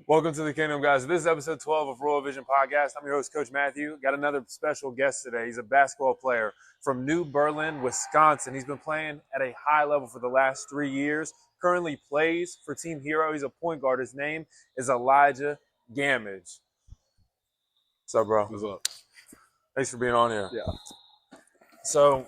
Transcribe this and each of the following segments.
Welcome to the Kingdom, guys. This is episode 12 of Royal Vision Podcast. I'm your host, Coach Matthew. Got another special guest today. He's a basketball player from New Berlin, Wisconsin. He's been playing at a high level for the last 3 years. Currently plays for Team Hero. He's a point guard. His name is Elijah Gammage. What's up, bro? What's up? Thanks for being on here. Yeah. So,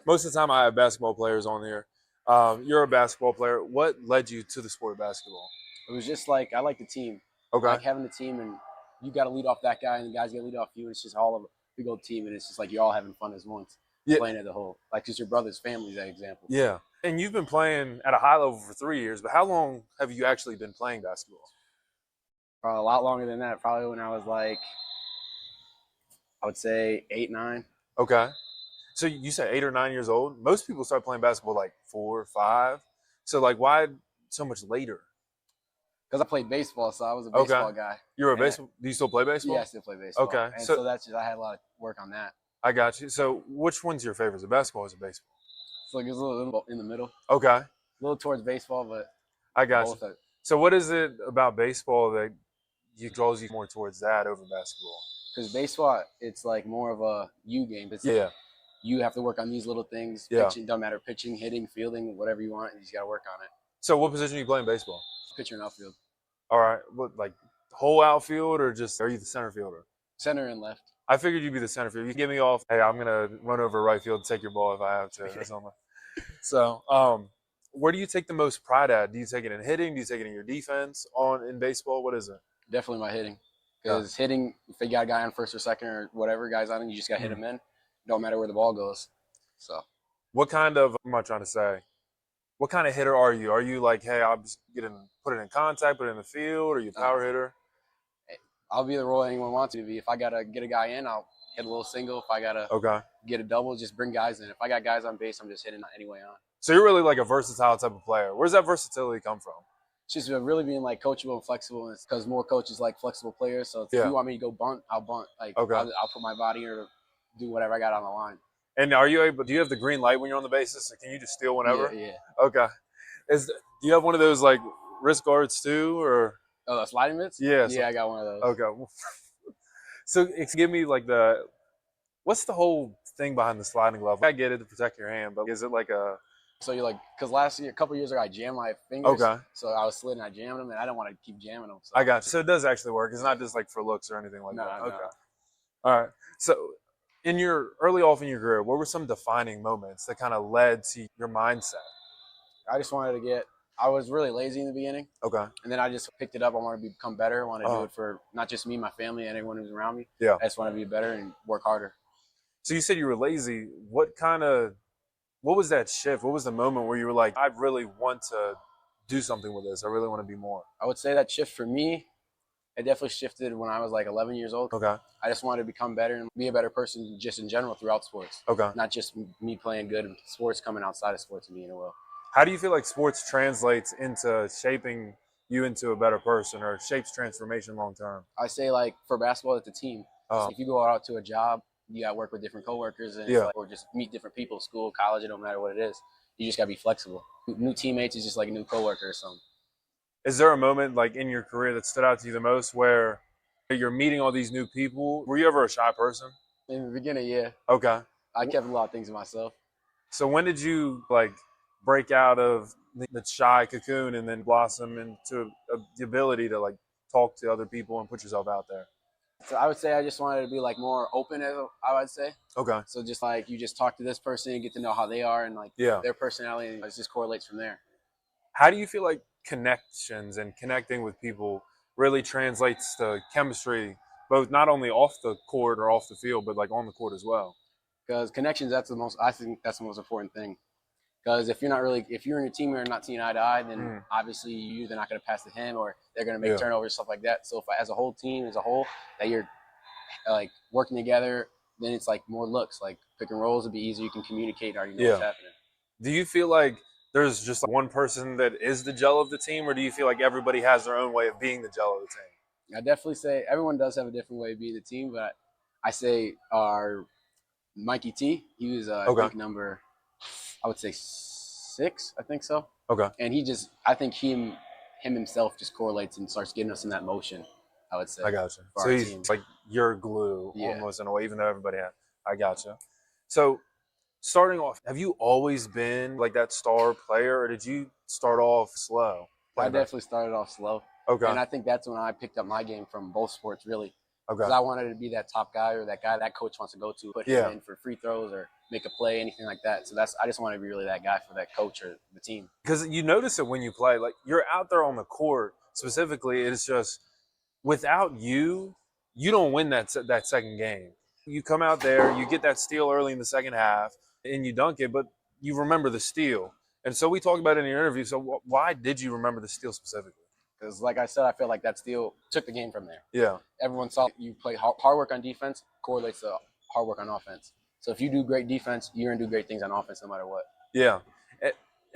most of the time I have basketball players on here. You're a basketball player. What led you to the sport of basketball? It was just like I like the team. Okay. I like having the team, and you got to lead off that guy, and the guys got to lead off you. And it's just all of a big old team, and it's just like you're all having fun as one, playing as a whole. Like just your brother's family, that example. Yeah. And you've been playing at a high level for 3 years, but how long have you actually been playing basketball? A lot longer than that. Probably when I was like, I would say 8, 9. Okay. So you said 8 or 9 years old. Most people start playing basketball like 4 or 5. So like, why so much later? Because I played baseball, so I was a baseball guy. You're a baseball. Do you still play baseball? Yeah, I still play baseball. Okay. And so that's just I had a lot of work on that. I got you. So which one's your favorite? Is it basketball or is it baseball? So like it's a little in the middle. Okay. A little towards baseball, but I got you. So what is it about baseball that draws you more towards that over basketball? Because baseball, it's like more of a you game. It's you have to work on these little things. Yeah. Pitching, doesn't matter. Pitching, hitting, fielding, whatever you want, you just got to work on it. So what position do you play in baseball? Pitcher and outfield. All right. What, like whole outfield or just, are you the center fielder? Center and left. I figured you'd be the center field. You get me off, hey, I'm going to run over right field and take your ball if I have to or something. So where do you take the most pride at? Do you take it in hitting? Do you take it in your defense in baseball? What is it? Definitely my hitting. Because hitting, if you got a guy on first or second or whatever guy's on him, you just got to hit him in. Don't matter where the ball goes. So, what kind of, I'm not trying to say, what kind of hitter are you? Are you like, hey, I'll just put it in contact, put it in the field, or are you a power hitter? I'll be the role anyone wants to be. If I got to get a guy in, I'll hit a little single. If I got to get a double, just bring guys in. If I got guys on base, I'm just hitting any way on. So you're really like a versatile type of player. Where's that versatility come from? It's just really being like coachable and flexible, because more coaches like flexible players. So if you want me to go bunt, I'll bunt. Like I'll put my body or do whatever I got on the line. And are you able? Do you have the green light when you're on the bases? Or can you just steal whenever? Yeah. Okay. Do you have one of those like wrist guards too, or? Oh, sliding mitts? Yeah. Yeah, I got one of those. Okay. So give me like what's the whole thing behind the sliding glove? I get it to protect your hand, but is it like a? So you're like, because a couple years ago, I jammed my fingers. Okay. So I was sliding, I jammed them, and I didn't want to keep jamming them. So. I got you. So it does actually work. It's not just like for looks or anything like that. Okay. No. All right. So early off in your career, what were some defining moments that kind of led to your mindset? I just wanted to I was really lazy in the beginning. Okay. And then I just picked it up. I wanted to become better. I wanted to do it for not just me, my family, and everyone who's around me. Yeah. I just want to be better and work harder. So you said you were lazy. What was that shift? What was the moment where you were like, I really want to do something with this. I really want to be more. I would say that shift for me, it definitely shifted when I was like 11 years old. Okay. I just wanted to become better and be a better person just in general throughout sports. Okay. Not just me playing good in sports, coming outside of sports and being well. How do you feel like sports translates into shaping you into a better person or shapes transformation long term? I say like for basketball, it's a team. So if you go out to a job, you got to work with different coworkers or just meet different people, school, college, it don't matter what it is. You just got to be flexible. New teammates is just like a new coworker or something. Is there a moment like in your career that stood out to you the most where you're meeting all these new people? Were you ever a shy person? In the beginning, yeah. Okay. I kept a lot of things to myself. So when did you like break out of the shy cocoon and then blossom into the ability to like talk to other people and put yourself out there? So I would say I just wanted to be like more open, I would say. Okay. So just like you just talk to this person and get to know how they are and like their personality, and it just correlates from there. How do you feel like connections and connecting with people really translates to chemistry, both not only off the court or off the field, but like on the court as well? Because connections, I think that's the most important thing. Because if you're in a team and you're not seeing eye to eye, then obviously you're either not going to pass to him or they're going to make turnovers, stuff like that. So if as a whole team, that you're like working together, then it's like more looks. Like pick and rolls would be easier. You can communicate and already know what's happening. Do you feel like there's just like one person that is the gel of the team, or do you feel like everybody has their own way of being the gel of the team? I definitely say everyone does have a different way of being the team, but I say our Mikey T, he was I think number, I would say 6, I think so. Okay. And I think him him himself just correlates and starts getting us in that motion, I would say. I gotcha. For So our he's team. like your glue Yeah. almost in a way, even though everybody had. I gotcha. So starting off, have you always been like that star player, or did you start off slow? I definitely started off slow. Okay. And I think that's when I picked up my game from both sports, really. Okay. Because I wanted to be that top guy or that guy that coach wants to go to, put him in for free throws or make a play, anything like that. So I just want to be really that guy for that coach or the team. Because you notice it when you play. Like, you're out there on the court specifically. It's just without you, you don't win that second game. You come out there, you get that steal early in the second half, and you dunk it, but you remember the steal. And so we talked about it in your interview. So why did you remember the steal specifically? Because, like I said, I feel like that steal took the game from there. Yeah. Everyone saw you play hard work on defense correlates to hard work on offense. So if you do great defense, you're going to do great things on offense no matter what. Yeah.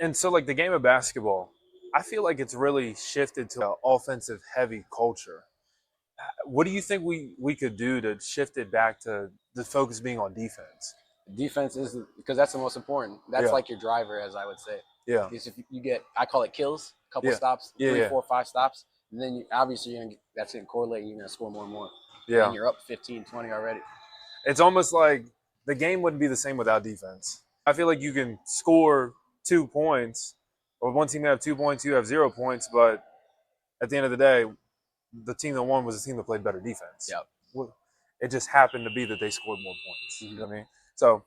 And so, like, the game of basketball, I feel like it's really shifted to an offensive-heavy culture. What do you think we could do to shift it back to the focus being on defense? Defense is because that's the most important. That's like your driver, as I would say. Yeah. Because if you get, I call it kills, a couple stops, 3, 4, 5 stops, and then obviously that's going to correlate. You're going to score more and more. Yeah. And you're up 15, 20 already. It's almost like the game wouldn't be the same without defense. I feel like you can score 2 points, or one team have 2 points, you have 0 points, but at the end of the day, the team that won was the team that played better defense. Yep. It just happened to be that they scored more points. You know what I mean? So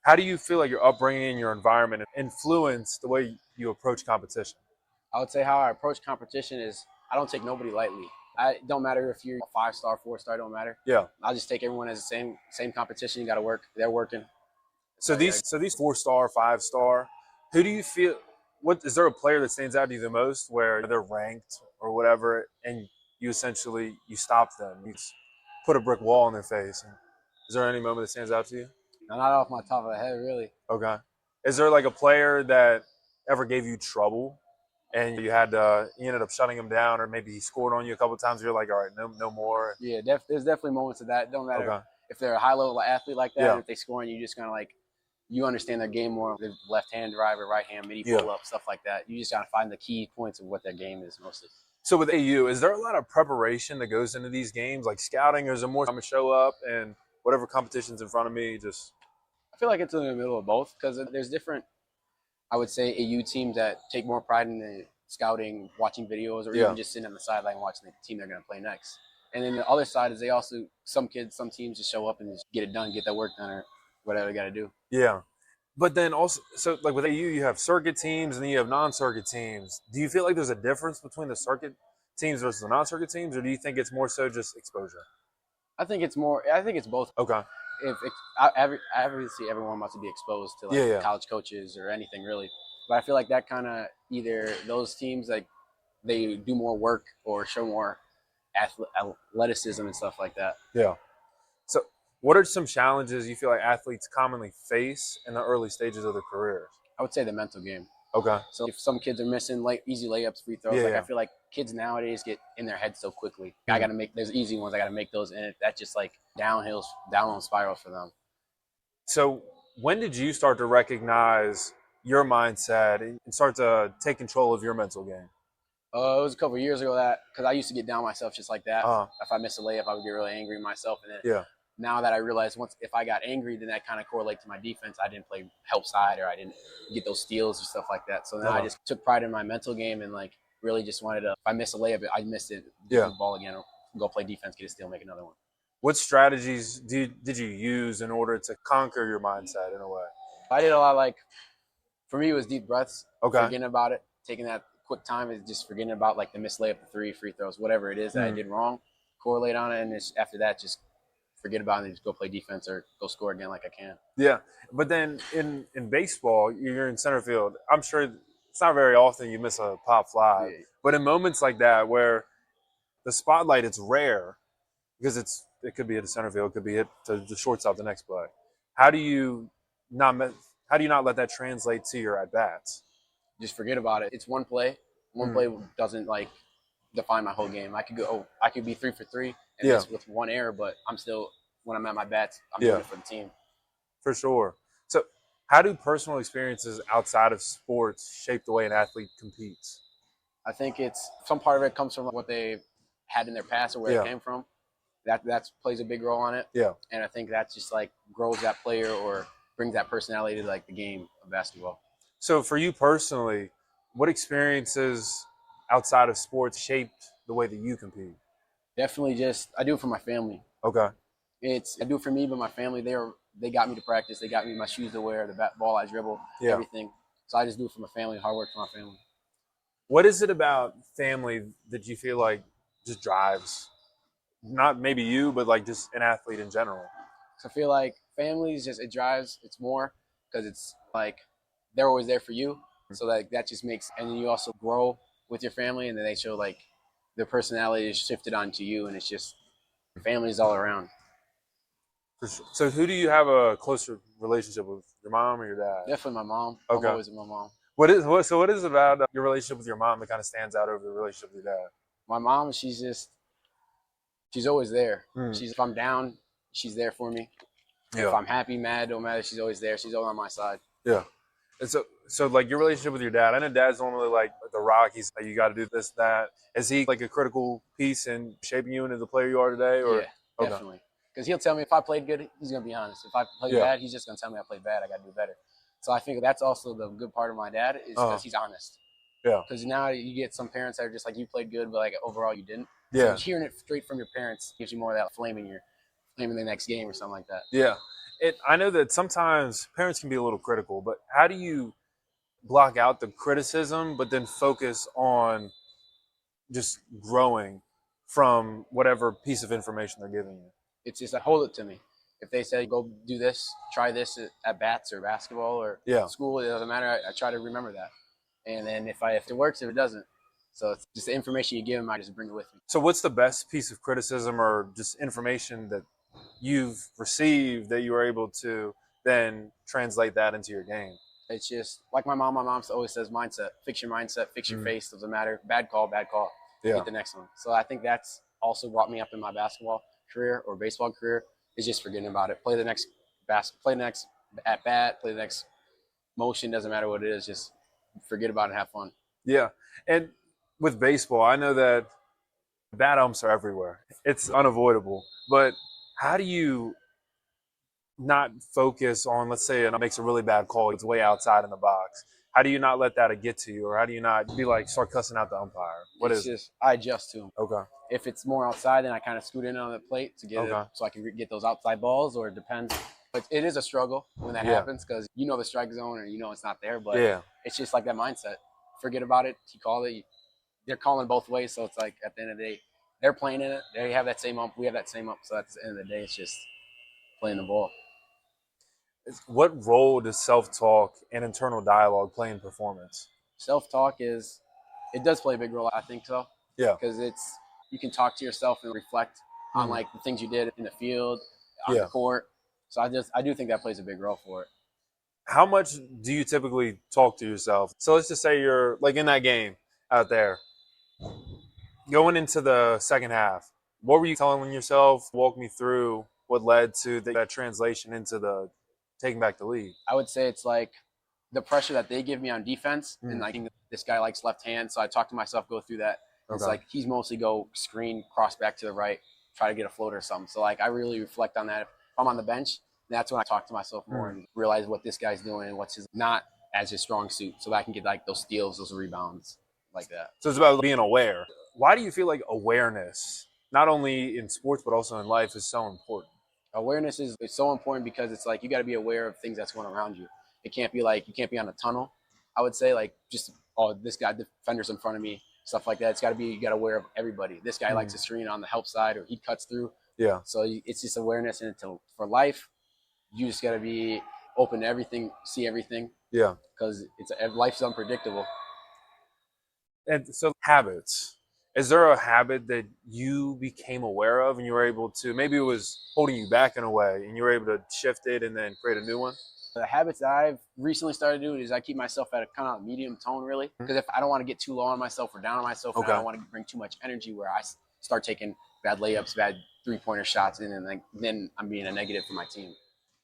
how do you feel like your upbringing and your environment influence the way you approach competition? I would say how I approach competition is I don't take nobody lightly. It don't matter if you're a 5-star, 4-star, don't matter. Yeah. I'll just take everyone as the same competition. You got to work. They're working. So these 4-star, 5-star, who do you feel? What is there a player that stands out to you the most where they're ranked or whatever, and you essentially stop them, you put a brick wall in their face? Is there any moment that stands out to you? Not off my top of the head, really. Okay. Is there like a player that ever gave you trouble, and you ended up shutting him down, or maybe he scored on you a couple of times? You're like, all right, no more. Yeah, there's definitely moments of that. It don't matter if they're a high-level athlete like that, and if they score on you, just kind of like you understand their game more. The left-hand driver, right-hand midi pull-up, stuff like that. You just got to find the key points of what their game is mostly. So with AU, is there a lot of preparation that goes into these games, like scouting, or is it more I'm going to show up and whatever competition's in front of me, just... I feel like it's in the middle of both because there's different, I would say, AU teams that take more pride in the scouting, watching videos, or even just sitting on the sideline watching the team they're going to play next. And then the other side is some teams just show up and just get it done, get that work done, or whatever they got to do. Yeah. But then also, so like with AU, you have circuit teams and then you have non-circuit teams. Do you feel like there's a difference between the circuit teams versus the non-circuit teams, or do you think it's more so just exposure? I think it's both. Okay. Obviously everyone wants to be exposed to college coaches or anything really, but I feel like that kind of either those teams like they do more work or show more athleticism and stuff like that. Yeah. So what are some challenges you feel like athletes commonly face in the early stages of their careers? I would say the mental game. Okay. So if some kids are missing easy layups, free throws, I feel like kids nowadays get in their head so quickly. I got to make there's easy ones. I got to make those, and that's just like downhill spiral for them. So when did you start to recognize your mindset and start to take control of your mental game? It was a couple of years ago because I used to get down myself just like that. If I missed a layup, I would get really angry at myself, and then now that I realized if I got angry, then that kind of correlates to my defense. I didn't play help side or I didn't get those steals or stuff like that. So then I just took pride in my mental game and like really just wanted to, if I miss a layup, I missed it, get the ball again, or go play defense, get a steal, make another one. What strategies did you use in order to conquer your mindset in a way? I did a lot for me, it was deep breaths, Okay. Forgetting about it, taking that quick time is just forgetting about like the missed layup, the 3 free throws, whatever it is that I did wrong, correlate on it, and after that, just forget about it and just go play defense or go score again like I can. Yeah, but then in baseball, you're in center field. I'm sure it's not very often you miss a pop fly, but in moments like that where the spotlight, it's rare because it could be at the center field, it could be hit to the shortstop the next play. How do you not let that translate to your at bats? Just forget about it. It's one play. One play doesn't define my whole game. I could be 3 for 3 and miss with one error, but I'm still, when I'm at my bats, I'm doing it for the team. For sure. So how do personal experiences outside of sports shape the way an athlete competes? I think it's some part of it comes from what they had in their past or where it came from. That plays a big role on it. Yeah. And I think that just like grows that player or brings that personality to like the game of basketball. So for you personally, what experiences outside of sports shaped the way that you compete? Definitely just I do it for my family. Okay. I do it for me, but my family they got me to practice. They got me my shoes to wear, the ball I dribble, everything. So I just do it for my family, hard work for my family. What is it about family that you feel like just drives, not maybe you, but like just an athlete in general? So I feel like families just it drives. It's more because it's like they're always there for you. So like that just makes, and then you also grow with your family, and then they show like their personality is shifted onto you, and it's just families all around. For sure. So who do you have a closer relationship with, your mom or your dad? Definitely my mom. Okay. I'm always with my mom. What is it about your relationship with your mom that kind of stands out over the relationship with your dad? My mom, she's always there. Mm. If I'm down, she's there for me. Yeah. If I'm happy, mad, don't matter, she's always there. She's always on my side. Yeah. And so like your relationship with your dad, I know dad's normally like the rock. He's like, you got to do this, that. Is he like a critical piece in shaping you into the player you are today? Or? Yeah, definitely. Because he'll tell me if I played good, he's going to be honest. If I played bad, he's just going to tell me I played bad. I got to do better. So I think that's also the good part of my dad is because he's honest. Yeah. Because now you get some parents that are just like, you played good, but like overall you didn't. Yeah. So hearing it straight from your parents gives you more of that flame in the next game or something like that. Yeah. I know that sometimes parents can be a little critical, but how do you block out the criticism, but then focus on just growing from whatever piece of information they're giving you? It's just like, hold it to me. If they say, go do this, try this at bats or basketball or school, it doesn't matter. I try to remember that. And then if it works, if it doesn't. So it's just the information you give them, I just bring it with me. So what's the best piece of criticism or just information that you've received that you were able to then translate that into your game? It's just like my mom always says mindset. Fix your mindset, fix your face, doesn't matter. Bad call. Get the next one. So I think that's also brought me up in my basketball career or baseball career is just forgetting about it. Play the next at bat, play the next motion, doesn't matter what it is, just forget about it and have fun. Yeah. And with baseball, I know that bad umps are everywhere. It's unavoidable. But how do you not focus on, let's say it makes a really bad call, it's way outside in the box. How do you not let that get to you? Or how do you not be like, start cussing out the umpire? I adjust to him. Okay. If it's more outside, then I kind of scoot in on the plate to get it so I can get those outside balls, or it depends. But it is a struggle when that happens because you know the strike zone or you know it's not there. But it's just like that mindset. Forget about it. He called it. They're calling both ways. So it's like at the end of the day, they're playing in it. They have that same ump. We have that same ump. So at the end of the day, it's just playing the ball. What role does self-talk and internal dialogue play in performance? Self-talk it does play a big role. I think so. Yeah. Because you can talk to yourself and reflect on like the things you did in the field, on the court. So I do think that plays a big role for it. How much do you typically talk to yourself? So let's just say you're like in that game out there, going into the second half. What were you telling yourself? Walk me through what led to that translation into the taking back the lead. I would say it's like the pressure that they give me on defense, and like this guy likes left hand, so I talk to myself, go through that. It's like he's mostly go screen, cross back to the right, try to get a floater or something. So like I really reflect on that. If I'm on the bench, that's when I talk to myself more and realize what this guy's doing and what's not as his strong suit, so that I can get like those steals, those rebounds, like that. So it's about being aware. Why do you feel like awareness, not only in sports but also in life, is so important? Awareness is so important because it's like you got to be aware of things that's going around you. It can't be like you can't be on a tunnel. I would say like just this guy defenders in front of me, stuff like that. It's got to be you got to aware of everybody. This guy likes to screen on the help side or he cuts through. Yeah. So it's just awareness, and for life, you just got to be open to everything, see everything. Yeah. Because life's unpredictable. And so habits. Is there a habit that you became aware of and you were able to, maybe it was holding you back in a way, and you were able to shift it and then create a new one? The habits that I've recently started doing is I keep myself at a kind of medium tone, really. Because if I don't want to get too low on myself or down on myself, and I don't want to bring too much energy where I start taking bad layups, bad three-pointer shots, and then I'm being a negative for my team.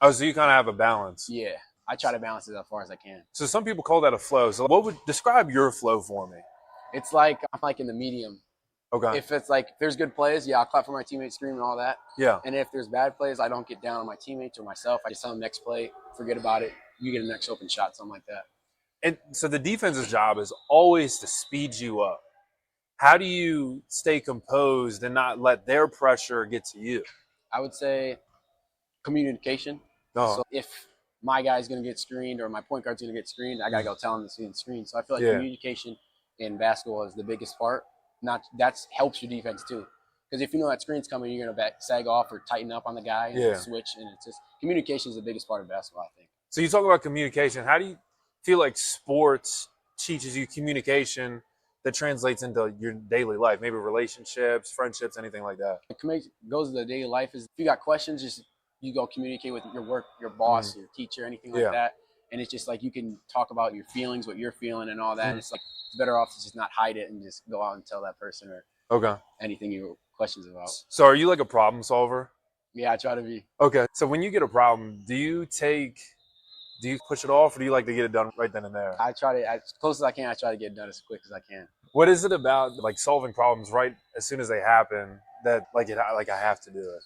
Oh, so you kind of have a balance. Yeah. I try to balance it as far as I can. So some people call that a flow. So what would describe your flow for me? It's like I'm like in the medium. Okay. If it's like, if there's good plays, yeah, I'll clap for my teammates, scream and all that. Yeah. And if there's bad plays, I don't get down on my teammates or myself. I just tell them next play, forget about it. You get a next open shot, something like that. And so the defense's job is always to speed you up. How do you stay composed and not let their pressure get to you? I would say communication. So if my guy's going to get screened or my point guard's going to get screened, I got to go tell him to get screened. So I feel like communication in basketball is the biggest part. That helps your defense too. Because if you know that screen's coming, you're going to sag off or tighten up on the guy and switch. And it's just communication is the biggest part of basketball, I think. So you talk about communication. How do you feel like sports teaches you communication that translates into your daily life? Maybe relationships, friendships, anything like that. It goes to the daily life. Is if you got questions, just you go communicate with your work, your boss, your teacher, anything like that. And it's just like you can talk about your feelings, what you're feeling, and all that. And it's like it's better off to just not hide it and just go out and tell that person or anything you questions about. So are you like a problem solver? Yeah, I try to be. Okay. So when you get a problem, do you push it off, or do you like to get it done right then and there? I try to, as close as I can, I try to get it done as quick as I can. What is it about like solving problems right as soon as they happen that I have to do it?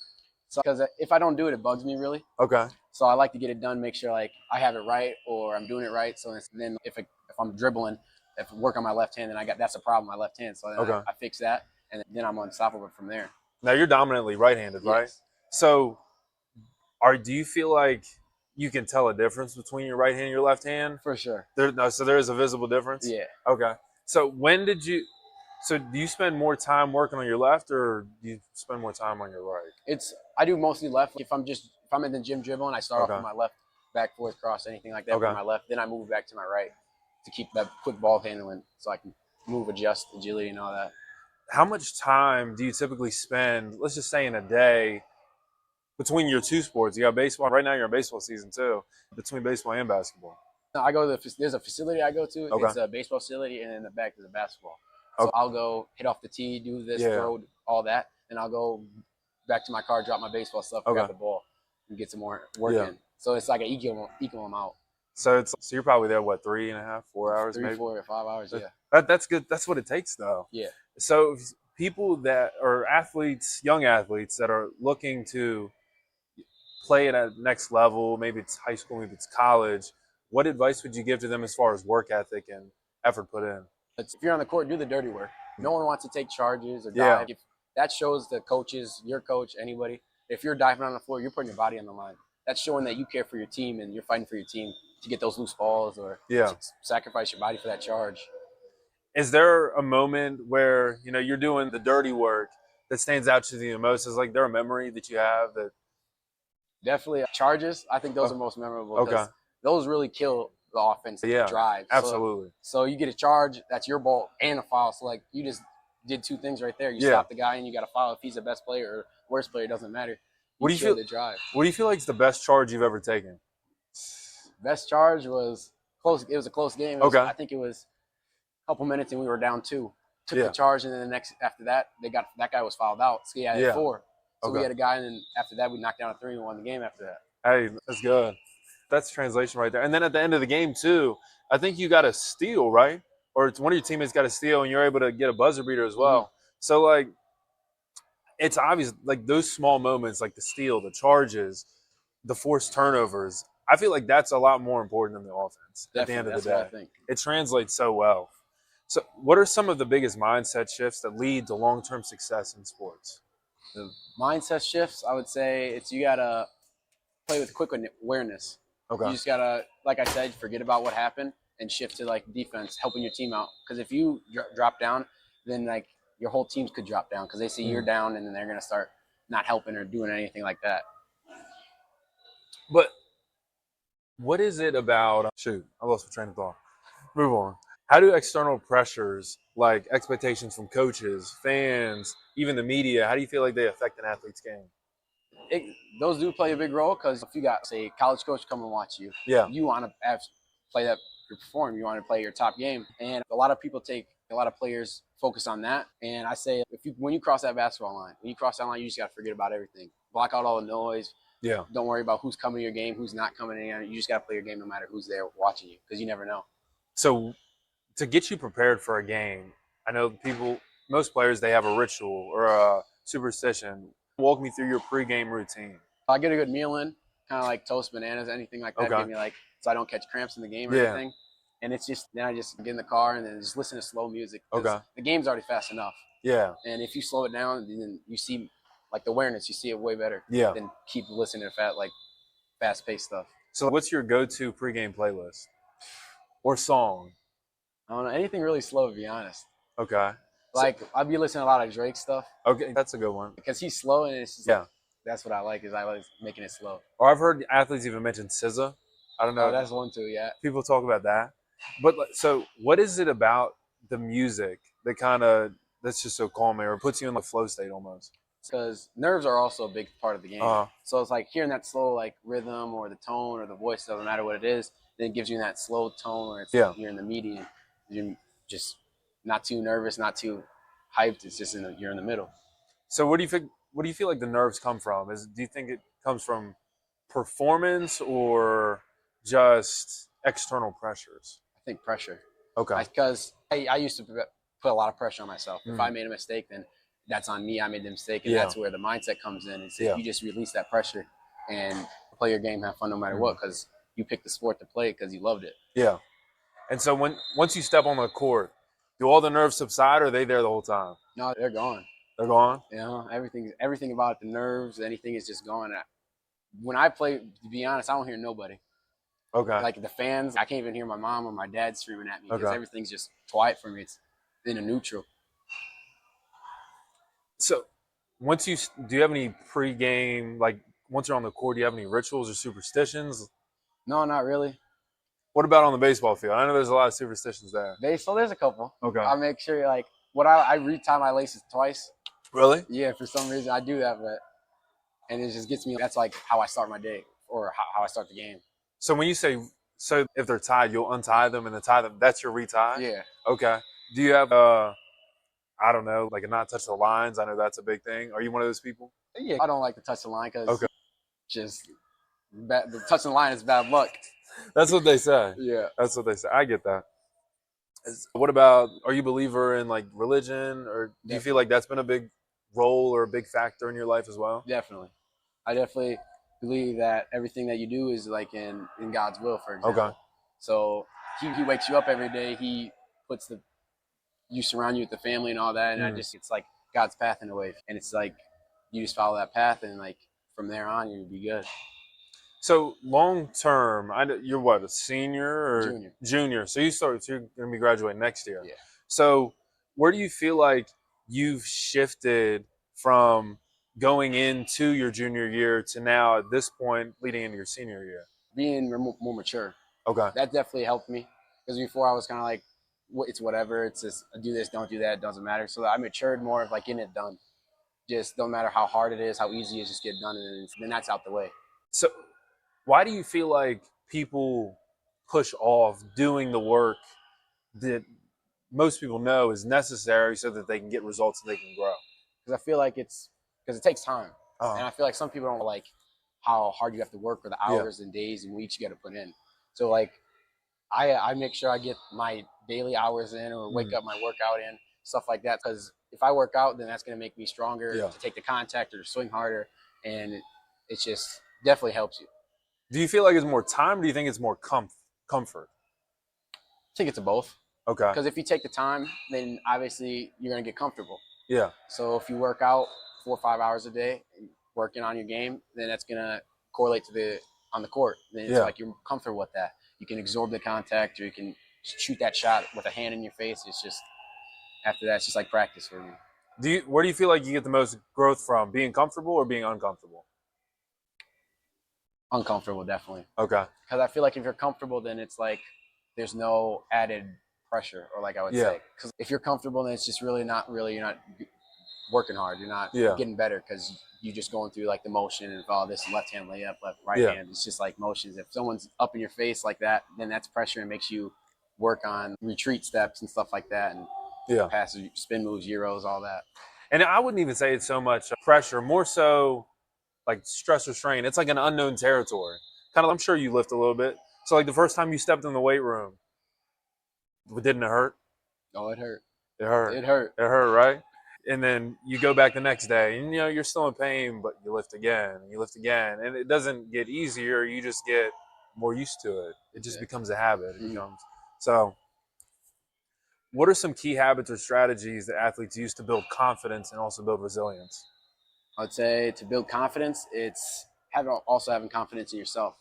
So because if I don't do it, it bugs me really. Okay. So I like to get it done, make sure like I have it right or I'm doing it right. So then if I'm dribbling, if I work on my left hand, then that's a problem, my left hand. So then I fix that, and then I'm unstoppable from there. Now you're dominantly right-handed, right? So do you feel like you can tell a difference between your right hand and your left hand? For sure. So there is a visible difference? Yeah. Okay. So do you spend more time working on your left, or do you spend more time on your right? I do mostly left. If I'm in the gym dribbling, I start off with my left, back, forth, cross, anything like that with my left. Then I move back to my right to keep that quick ball handling so I can move, adjust, agility, and all that. How much time do you typically spend, let's just say in a day, between your two sports? You got baseball. Right now you're in baseball season too, between baseball and basketball. No, there's a facility I go to. It's a baseball facility, and in the back there's a basketball. So I'll go hit off the tee, do this, throw, all that, and I'll go back to my car, drop my baseball stuff, grab the ball, and get some more work in. So it's like an equal amount. So you're probably there, 3.5, 4 hours, 3, maybe? 4 or 5 hours, yeah. That's good. That's what it takes, though. Yeah. So people that are athletes, young athletes that are looking to play at a next level, maybe it's high school, maybe it's college, what advice would you give to them as far as work ethic and effort put in? If you're on the court, do the dirty work. No one wants to take charges or dive. That shows the coaches, your coach, anybody. If you're diving on the floor, you're putting your body on the line. That's showing that you care for your team and you're fighting for your team to get those loose balls or sacrifice your body for that charge. Is there a moment where you're doing the dirty work that stands out to you the most? Is there a memory that you have that? Definitely charges. I think those are most memorable. Okay. Those really kill the offense drive. Absolutely. So you get a charge, that's your ball, and a foul. So you just did two things right there. You stop the guy and you got a foul. If he's the best player or worst player, it doesn't matter. What do you feel? The drive. What do you feel like is the best charge you've ever taken? Best charge was close. It was a close game. I think it was a couple minutes and we were down 2. Took the charge, and then after that that guy was fouled out. So he had 4. So we had a guy, and then after that we knocked down a 3 and won the game after that. Hey, that's good. That's translation right there. And then at the end of the game too, I think you got a steal, right? Or one of your teammates got a steal, and you're able to get a buzzer beater as well. So it's obvious, those small moments, like the steal, the charges, the forced turnovers. I feel like that's a lot more important than the offense. Definitely, at the end of the day, what I think. It translates so well. So, what are some of the biggest mindset shifts that lead to long-term success in sports? The mindset shifts, I would say, you gotta play with quick awareness. Okay. You just gotta, like I said, forget about what happened and shift to defense, helping your team out. Because if you drop down, then your whole team could drop down because they see you're down, and then they're gonna start not helping or doing anything like that. But what is it about? Shoot, I lost my train of thought. Move on. How do external pressures, like expectations from coaches, fans, even the media, how do you feel like they affect an athlete's game? Those do play a big role because if you got, say, a college coach come and watch you, you want to play that, perform. You want to play your top game. And a lot of players focus on that. And I say, when you cross that basketball line, you just got to forget about everything. Block out all the noise. Yeah. Don't worry about who's coming to your game, who's not coming in. You just got to play your game no matter who's there watching you because you never know. So to get you prepared for a game, I know most players, they have a ritual or a superstition. Walk me through your pregame routine. I get a good meal in, kind of like toast, bananas, anything like that. Okay. Give me so I don't catch cramps in the game or Yeah. anything. And it's just then I just get in the car and then just listen to slow music. Okay. The game's already fast enough. Yeah. And if you slow it down, then you see the awareness. You see it way better. Yeah. Than keep listening to fast-paced stuff. So what's your go-to pregame playlist or song? I don't know anything really slow, to be honest. Okay. I'll be listening to a lot of Drake stuff. Okay, that's a good one. Because he's slow and it's just that's what I like is I like making it slow. Or I've heard athletes even mention SZA. I don't know. Oh, that's one too, yeah. People talk about that. But so what is it about the music that that's just so calming or puts you in the flow state almost? Because nerves are also a big part of the game. So it's like hearing that slow rhythm or the tone or the voice, doesn't matter what it is, then it gives you that slow tone where you're in the median. You're just not too nervous, not too hyped. It's just you're in the middle. So what do you feel like the nerves come from? Do you think it comes from performance or just external pressures? I think pressure. Okay. Because I used to put a lot of pressure on myself. If I made a mistake, then that's on me. I made the mistake, and that's where the mindset comes in. It's you just release that pressure and play your game, have fun no matter what, because you picked the sport to play because you loved it. Yeah. And so once you step on the court, do all the nerves subside, or are they there the whole time? No, they're gone. They're gone? Everything about the nerves, anything is just gone. When I play, to be honest, I don't hear nobody. Okay. Like the fans, I can't even hear my mom or my dad screaming at me because everything's just quiet for me. It's in a neutral. So do you have any pregame, once you're on the court, do you have any rituals or superstitions? No, not really. What about on the baseball field? I know there's a lot of superstitions there. Baseball, there's a couple. Okay. I'll make sure I retie my laces twice. Really? Yeah, for some reason I do that, and it just gets me. That's how I start my day or how I start the game. So when you say, if they're tied, you'll untie them and then tie them. That's your retie? Yeah. Okay. Do you have I don't know, a not touch the lines? I know that's a big thing. Are you one of those people? Yeah, I don't like to touch the line because touching the line is bad luck. That's what they say. Yeah. That's what they say. I get that. What about, are you a believer in religion, or do you feel like that's been a big role or a big factor in your life as well? Definitely. I definitely believe that everything that you do is in God's will, for example. Okay. So he wakes you up every day. He puts you surround you with the family and all that. And it's like God's path in a way. And it's you just follow that path and from there on, you'll be good. So long term, you're what, a senior or junior? Junior. So you're going to be graduating next year. Yeah. So where do you feel like you've shifted from going into your junior year to now at this point leading into your senior year? Being more mature. Okay. That definitely helped me because before I was kind of it's whatever. It's just do this, don't do that. It doesn't matter. So I matured more of getting it done. Just don't matter how hard it is, how easy it is, just get it done, and then that's out the way. So why do you feel like people push off doing the work that most people know is necessary so that they can get results and they can grow? Because I feel like because it takes time. And I feel like some people don't like how hard you have to work or the hours and days and weeks you got to put in. So I make sure I get my daily hours in or wake up my workout in, stuff like that. Because if I work out, then that's going to make me stronger to take the contact or to swing harder. And it just definitely helps you. Do you feel like it's more time, or do you think it's more comfort? I think it's a both. Okay. Because if you take the time, then obviously you're going to get comfortable. Yeah. So if you work out 4 or 5 hours a day, working on your game, then that's going to correlate to on the court. Then it's you're comfortable with that. You can absorb the contact, or you can shoot that shot with a hand in your face. It's just, after that, it's just practice for me. Where do you feel like you get the most growth from? Being comfortable or being uncomfortable? Uncomfortable, definitely. Okay. Because I feel like if you're comfortable, then it's there's no added pressure, or I would say. Because if you're comfortable, then it's just you're not working hard. You're not getting better because you're just going through the motion and all this left hand layup, right hand. It's just motions. If someone's up in your face like that, then that's pressure and makes you work on retreat steps and stuff like that, and passes, spin moves, euros, all that. And I wouldn't even say it's so much pressure, more so stress or strain. It's an unknown territory. Kind of, I'm sure you lift a little bit. So the first time you stepped in the weight room, didn't it hurt? Oh, it hurt. It hurt. It hurt. It hurt, right? And then you go back the next day, and you're still in pain, but you lift again, and you lift again, and it doesn't get easier. You just get more used to it. It just becomes a habit. It becomes so. What are some key habits or strategies that athletes use to build confidence and also build resilience? I'd say to build confidence, it's also having confidence in yourself.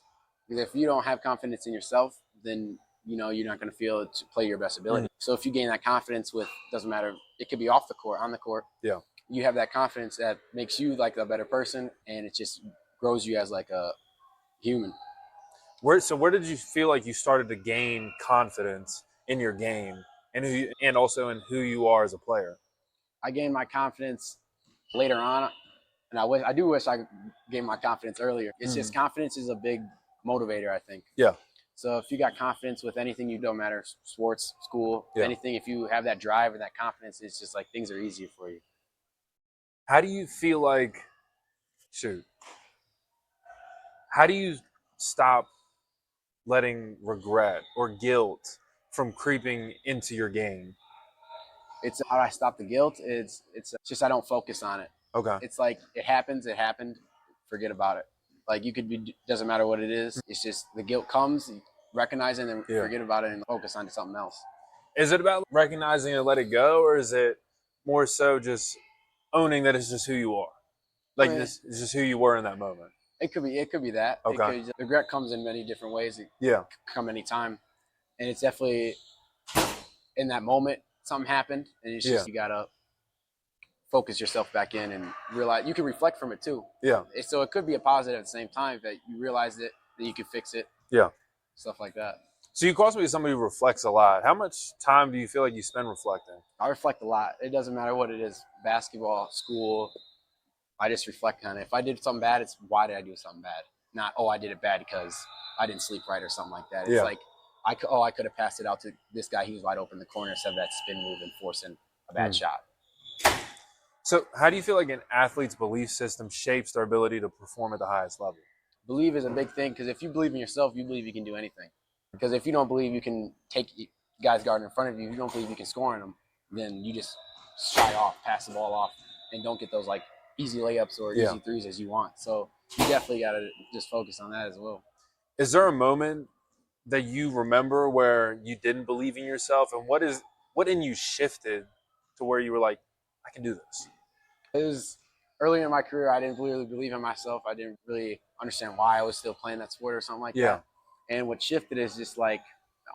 Because if you don't have confidence in yourself, then you're not going to feel it to play your best ability. So if you gain that confidence doesn't matter, it could be off the court, on the court. Yeah. You have that confidence that makes you like a better person, and it just grows you as like a human. Where did you feel like you started to gain confidence in your game and also in who you are as a player? I gained my confidence later on, and I do wish I gained my confidence earlier. It's just confidence is a big motivator, I think. Yeah. So if you got confidence with anything, you don't matter, sports, school, anything, if you have that drive and that confidence, it's just like things are easier for you. How do you feel like, how do you stop letting regret or guilt from creeping into your game? It's how I stop the guilt. It's just I don't focus on it. Okay. It's like it happened, forget about it. Like doesn't matter what it is. It's just the guilt comes, recognize it, and forget about it and focus on something else. Is it about recognizing and let it go, or is it more so just owning that it's just who you are? Like this is just who you were in that moment. It could be that. Okay. Regret comes in many different ways. It could come anytime. And it's definitely in that moment something happened, and it's just you gotta focus yourself back in and realize you can reflect from it too. Yeah. So it could be a positive at the same time that you realized it, that you can fix it. Yeah. Stuff like that. So you calls me somebody who reflects a lot. How much time do you feel like you spend reflecting? I reflect a lot. It doesn't matter what it is, basketball, school. I just reflect on it. If I did something bad, it's why did I do something bad? Not, I did it bad because I didn't sleep right or something like that. It's like, I could have passed it out to this guy. He was wide open in the corner instead of that spin move and forcing a bad shot. So how do you feel like an athlete's belief system shapes their ability to perform at the highest level? Believe is a big thing because if you believe in yourself, you believe you can do anything. Because if you don't believe you can take guys guarding in front of you, you don't believe you can score on them, then you just shy off, pass the ball off, and don't get those like easy layups or easy threes as you want. So you definitely got to just focus on that as well. Is there a moment that you remember where you didn't believe in yourself, and what in you shifted to where you were like, I can do this? It was early in my career. I didn't really believe in myself. I didn't really understand why I was still playing that sport or something like that. And what shifted is just like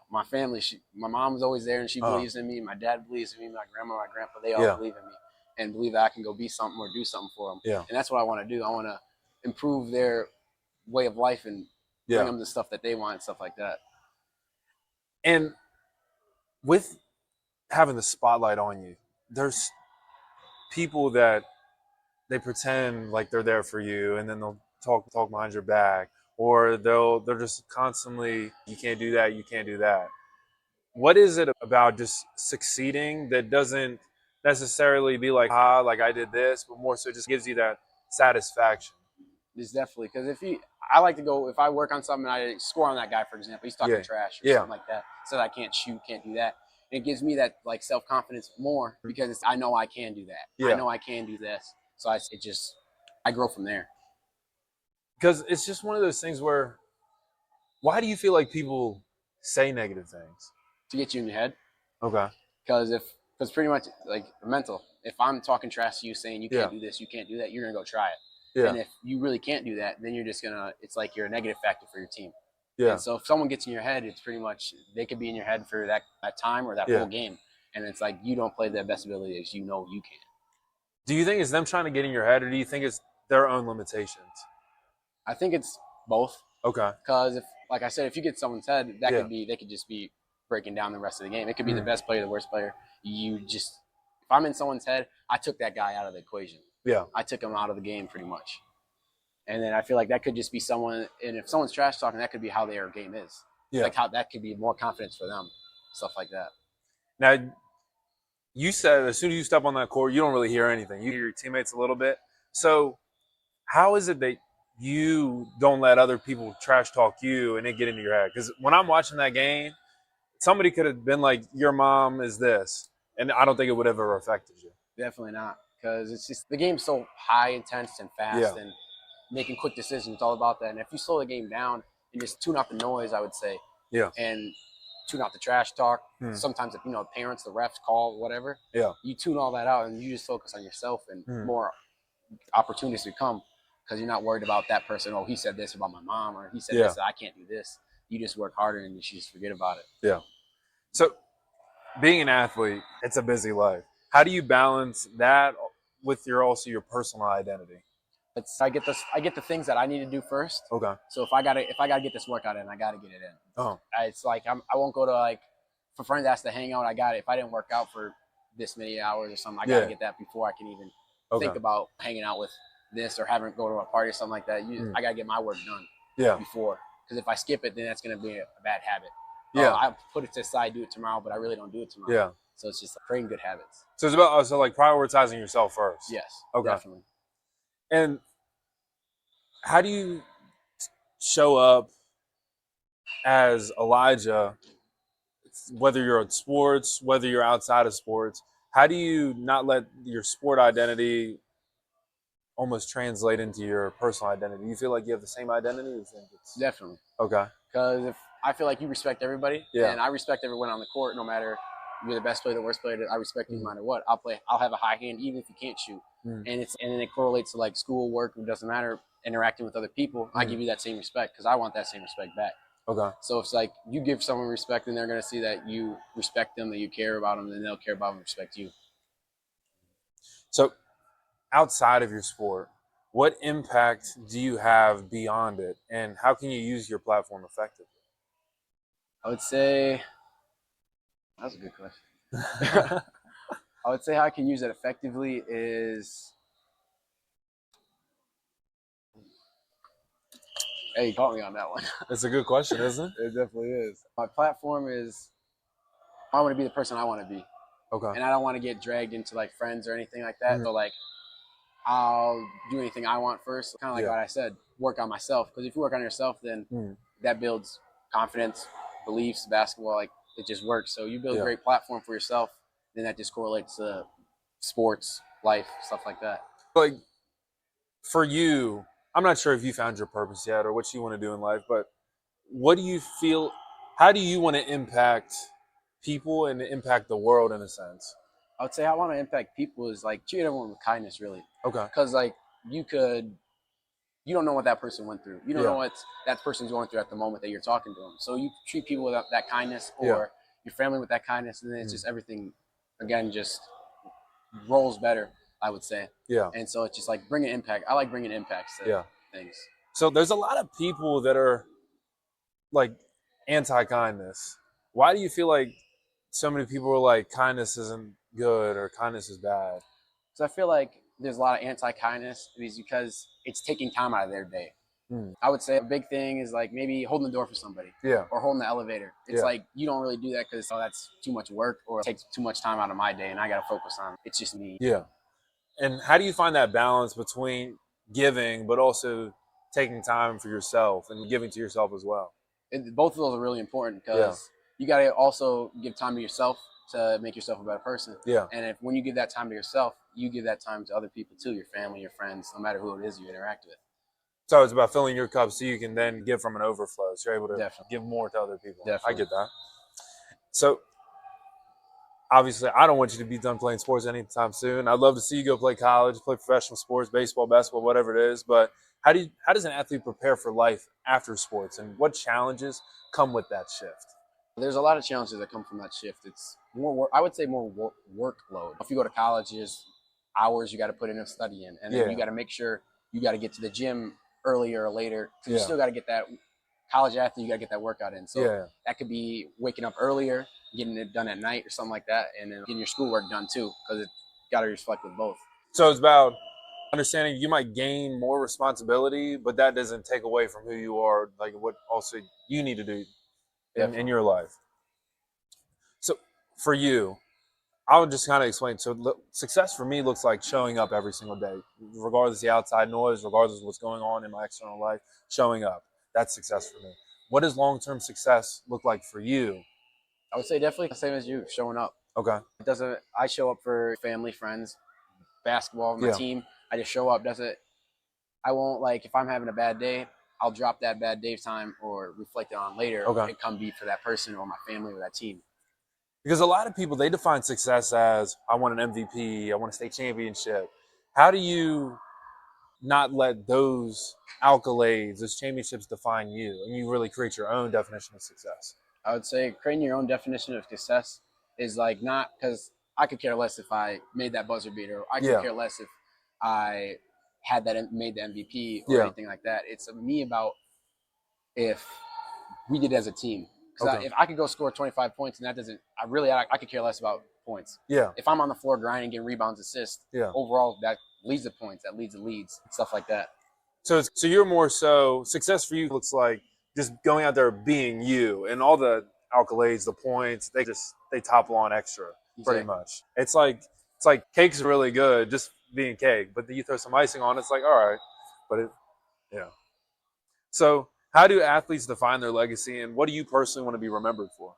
my family. My mom was always there, and she believes in me. My dad believes in me. My grandma, my grandpa, they all believe in me and believe that I can go be something or do something for them. And that's what I want to do. I want to improve their way of life and bring them the stuff that they want and stuff like that. And with having the spotlight on you, there's people that they pretend like they're there for you, and then they'll talk behind your back, or they're just constantly, you can't do that, you can't do that. What is it about just succeeding that doesn't necessarily be like, like I did this, but more so just gives you that satisfaction? It's definitely because I like to go, if I work on something and I score on that guy, for example, he's talking trash or something like that, so I can't shoot, can't do that. And it gives me that like self-confidence more because I know I can do that. I know I can do this. So I grow from there. Because it's just one of those things where, why do you feel like people say negative things? To get you in your head. Okay. Because pretty much like mental. If I'm talking trash to you saying you can't do this, you can't do that, you're going to go try it. And if you really can't do that, then you're just going to, it's like you're a negative factor for your team. Yeah. And so if someone gets in your head, it's pretty much, they could be in your head for that time or that whole game. And it's like, you don't play their best ability as you know you can. Do you think it's them trying to get in your head, or do you think it's their own limitations? I think it's both. Okay. Because if, like I said, if you get someone's head, that could be, they could just be breaking down the rest of the game. It could be the best player, the worst player. If I'm in someone's head, I took that guy out of the equation. Yeah. I took him out of the game pretty much. And then I feel like that could just be someone, and if someone's trash talking, that could be how their game is. Yeah. Like how that could be more confidence for them, stuff like that. Now, you said as soon as you step on that court, you don't really hear anything. You hear your teammates a little bit. So how is it that you don't let other people trash talk you and it get into your head? Because when I'm watching that game, somebody could have been like, your mom is this. And I don't think it would ever affected you. Definitely not, because it's just the game's so high, intense, and fast, and making quick decisions. It's all about that. And if you slow the game down and just tune out the noise, I would say, and tune out the trash talk. Sometimes, if parents, the refs call, whatever. You tune all that out, and you just focus on yourself, and more opportunities to come, because you're not worried about that person. Oh, he said this about my mom, or he said this, I can't do this. You just work harder, and you just forget about it. Yeah. So, being an athlete, it's a busy life. How do you balance that with your personal identity? I get the things that I need to do first. Okay. So if I gotta get this workout in, I gotta get it in. Oh. It's like I won't go to for friends ask to hang out. I got it. If I didn't work out for this many hours or something, I gotta get that before I can even think about hanging out with this or having go to a party or something like that. I gotta get my work done before, because if I skip it, then that's gonna be a bad habit. I put it to the side, do it tomorrow, but I really don't do it tomorrow. Yeah. So it's just creating good habits. So it's about prioritizing yourself first. Yes. Okay. Definitely. And how do you show up as Elijah, whether you're in sports, whether you're outside of sports? How do you not let your sport identity almost translate into your personal identity? Do you feel like you have the same identity? Or you think it's... Definitely. Okay. Because if I feel like you respect everybody, and I respect everyone on the court, no matter you're the best player, the worst player, I respect you no matter what. I'll have a high hand even if you can't shoot. And then it correlates to school, work, it doesn't matter, interacting with other people. I give you that same respect because I want that same respect back. Okay. So it's you give someone respect, and they're going to see that you respect them, that you care about them, and they'll care about and respect you. So outside of your sport, what impact do you have beyond it, and how can you use your platform effectively? I would say that's a good question. I would say how I can use it effectively is, hey, you caught me on that one. It's a good question, isn't it? It definitely is. My platform is, I want to be the person I want to be. Okay. And I don't want to get dragged into friends or anything like that. So I'll do anything I want first. Kind of like what I said, work on myself. Because if you work on yourself, then that builds confidence, beliefs, basketball. It just works. So you build a great platform for yourself, then that just correlates to sports, life, stuff like that. For you, I'm not sure if you found your purpose yet or what you want to do in life, but what do you feel, how do you want to impact people and impact the world in a sense? I would say I want to impact people is treat everyone with kindness, really. Okay. Because you don't know what that person went through. You don't know what that person's going through at the moment that you're talking to them. So you treat people with that kindness, or your family with that kindness, and then it's just everything, again, just rolls better, I would say. Yeah. And so it's just bringing impact. I like bringing impacts to things. So there's a lot of people that are anti-kindness. Why do you feel like so many people are like kindness isn't good or kindness is bad? So I feel like there's a lot of anti-kindness because it's taking time out of their day. I would say a big thing is maybe holding the door for somebody, or holding the elevator. It's you don't really do that because that's too much work, or it takes too much time out of my day, and I got to focus on it's just me. Yeah. And how do you find that balance between giving but also taking time for yourself and giving to yourself as well? Both of those are really important because you got to also give time to yourself to make yourself a better person. Yeah. And when you give that time to yourself, you give that time to other people too, your family, your friends, no matter who it is you interact with. So it's about filling your cup so you can then give from an overflow. So you're able to give more to other people. Definitely. I get that. So obviously, I don't want you to be done playing sports anytime soon. I'd love to see you go play college, play professional sports, baseball, basketball, whatever it is. But how does an athlete prepare for life after sports, and what challenges come with that shift? There's a lot of challenges that come from that shift. It's more work, I would say more workload. If you go to college, there's hours you got to put in of studying, and then you got to make sure you got to get to the gym earlier or later, because you still got to get that college athlete, you got to get that workout in. So that could be waking up earlier, getting it done at night or something like that, and then getting your schoolwork done too, because it got to reflect with both. So it's about understanding you might gain more responsibility, but that doesn't take away from who you are, what also you need to do in your life. So for you, I would just kind of explain. So success for me looks like showing up every single day, regardless of the outside noise, regardless of what's going on in my external life, showing up. That's success for me. What does long-term success look like for you? I would say definitely the same as you, showing up. Okay. It doesn't. I show up for family, friends, basketball, my team. I just show up. I won't, like, if I'm having a bad day, I'll drop that bad day time or reflect it on later and come be for that person or my family or that team. Because a lot of people, they define success as, I want an MVP, I want a state championship. How do you not let those accolades, those championships define you, and you really create your own definition of success? I would say creating your own definition of success is like, not because I could care less if I made that buzzer beater. I could care less if I had made the MVP or anything like that. It's me about if we did it as a team. Because if I could go score 25 points and that doesn't, I could care less about points. Yeah. If I'm on the floor grinding, getting rebounds, assists, overall that leads to points, that leads to leads, stuff like that. So you're more so, success for you looks like just going out there being you, and all the accolades, the points, they topple on extra pretty much. It's like cake's really good, just being cake, but then you throw some icing on, it's like, all right. But So how do athletes define their legacy, and what do you personally want to be remembered for?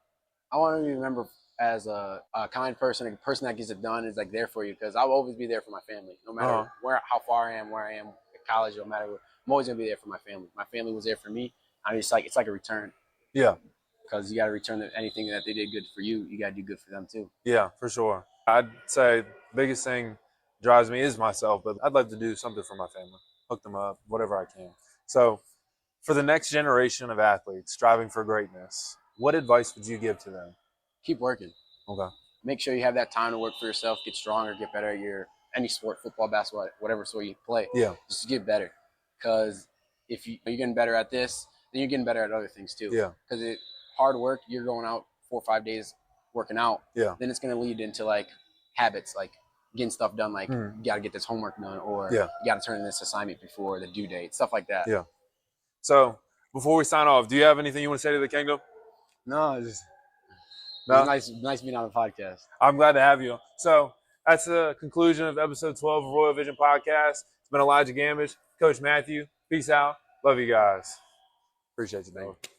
I want to be remembered as a kind person, a person that gets it done, is like there for you, because I'll always be there for my family, no matter how far I am, where I am, at college, no matter what. I'm always gonna be there for my family. My family was there for me. I mean, it's like a return. Yeah. Because you got to return anything that they did good for you. You got to do good for them too. Yeah, for sure. I'd say the biggest thing drives me is myself, but I'd like to do something for my family, hook them up, whatever I can. So for the next generation of athletes striving for greatness, what advice would you give to them? Keep working. Okay. Make sure you have that time to work for yourself, get stronger, get better at any sport, football, basketball, whatever sport you play. Yeah. Just get better. Because if you're getting better at this, then you're getting better at other things too. Yeah. Because hard work, you're going out 4 or 5 days working out. Yeah. Then it's going to lead into like habits, like getting stuff done, like you got to get this homework done, or you got to turn in this assignment before the due date, stuff like that. Yeah. So before we sign off, do you have anything you want to say to the kingdom? No, it's nice being on the podcast. I'm glad to have you. So that's the conclusion of episode 12 of Royal Vision Podcast. It's been Elijah Gammage, Coach Matthew. Peace out. Love you guys. Appreciate you, Dave.